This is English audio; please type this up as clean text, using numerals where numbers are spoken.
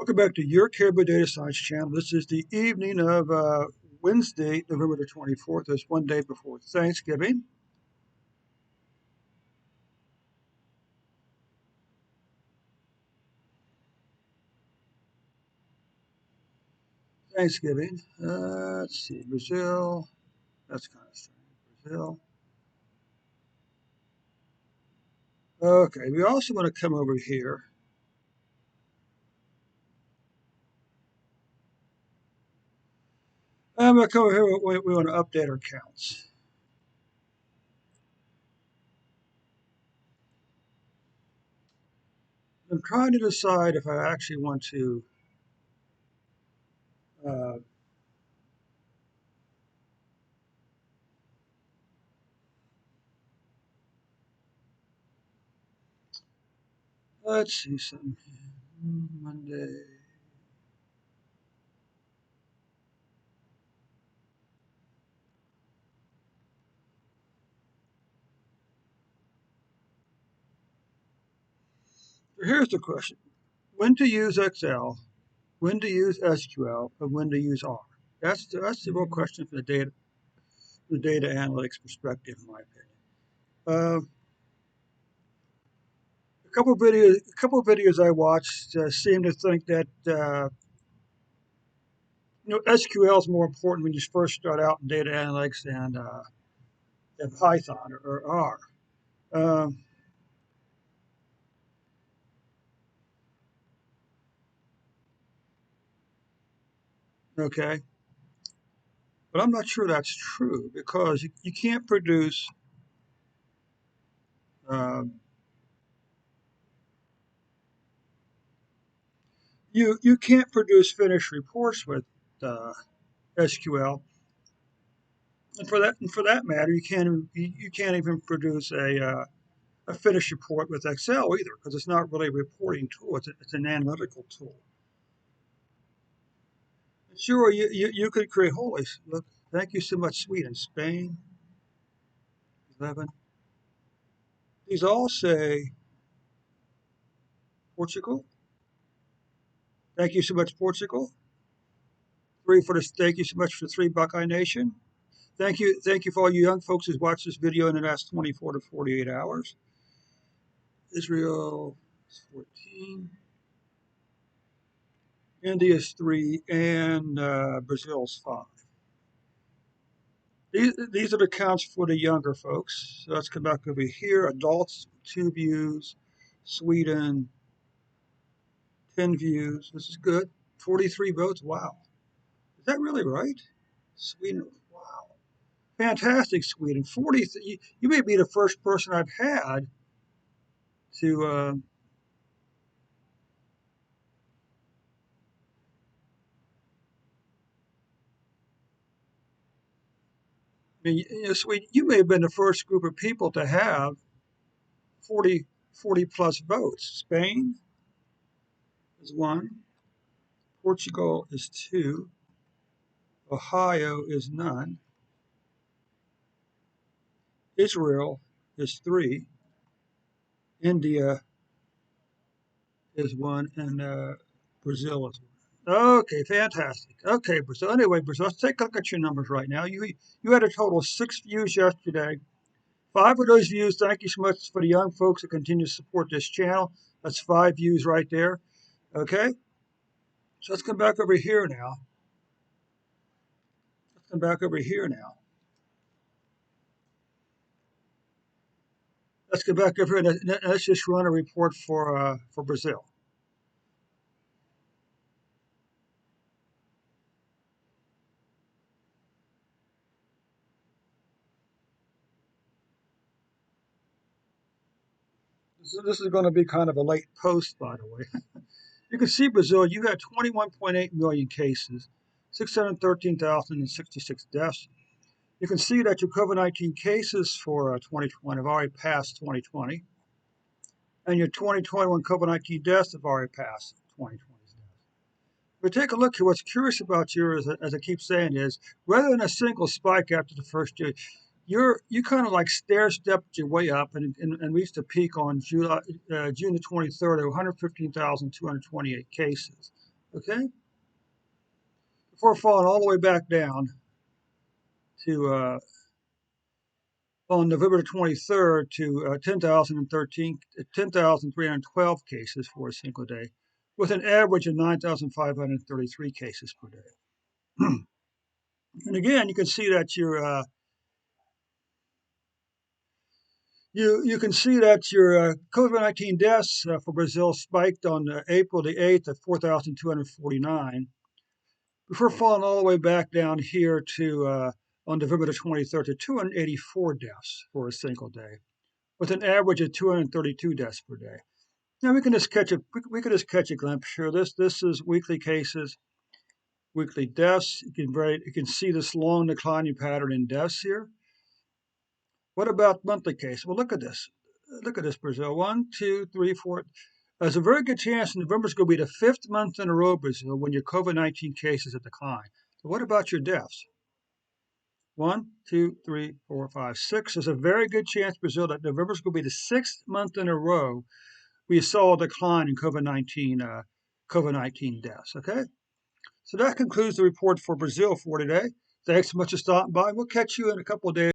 Welcome back to Your Caribou Data Science channel. This is the evening of Wednesday, November the 24th. That's one day before Thanksgiving. Let's see, Brazil. That's kind of strange. Brazil. Okay, we also want to come over here. I'm going to come over here. We want to update our counts. I'm trying to decide if I actually want to uh, let's see some Monday. Here's the question: when to use Excel, when to use SQL, and when to use R. That's the real question for the data analytics perspective, in my opinion. Uh, a couple of videos I watched seem to think that SQL is more important when you first start out in data analytics than Python or R. Um, okay, but I'm not sure that's true because you can't produce um, you can't produce finished reports with SQL, and for that matter, you can't even produce a finished report with Excel either, because it's not really a reporting tool. It's an analytical tool. Sure, you could create, holy, look, thank you so much, Sweden, Spain, 11. These all say Portugal. Thank you so much, Portugal. Thank you so much for three, Buckeye Nation. Thank you for all you young folks who's watched this video in the last 24 to 48 hours. Israel is 14. India's 3, and Brazil's 5. These are the counts for the younger folks. So let's come back over here. Adults, 2 views. Sweden, 10 views. This is good. 43 votes. Wow. Is that really right? Sweden. Wow. Fantastic, Sweden. 40. You may be the first person I've had to. Sweden, you may have been the first group of people to have 40 plus votes. Spain is 1. Portugal is 2. Ohio is none. Israel is 3. India is 1, and Brazil is 1. Okay, fantastic. Okay, Brazil. Anyway, Brazil, let's take a look at your numbers right now. You had a total of 6 views yesterday. 5 of those views, thank you so much for the young folks that continue to support this channel. That's 5 views right there. Okay, so let's come back over here now. Let's come back over here now. Let's go back over here and let's just run a report for Brazil. So this is going to be kind of a late post, by the way. You can see Brazil, you had 21.8 million cases, 613,066 deaths. You can see that your COVID-19 cases for 2020 have already passed 2020, and your 2021 COVID-19 deaths have already passed 2020's deaths. But take a look here. What's curious about you, as I keep saying, is rather than a single spike after the first year, you kind of like stair stepped your way up and reached a peak on June the 23rd of 115,228 cases. Okay, before falling all the way back down to on November 23rd to 10,312 cases for a single day, with an average of 9,533 cases per day. And again, you can see that you can see that your COVID-19 deaths for Brazil spiked on April the 8th at 4,249 before falling all the way back down here to on November the 23rd to 284 deaths for a single day, with an average of 232 deaths per day. Now we can just catch a glimpse here. This is weekly cases, weekly deaths. You can see this long declining pattern in deaths here. What about monthly cases? Well, look at this. Look at this, Brazil. 1, 2, 3, 4. There's a very good chance November's going to be the fifth month in a row, Brazil, when your COVID-19 cases have declined. So what about your deaths? 1, 2, 3, 4, 5, 6. There's a very good chance, Brazil, that November's going to be the sixth month in a row we saw a decline in COVID-19 deaths. Okay, so that concludes the report for Brazil for today. Thanks so much for stopping by. We'll catch you in a couple of days.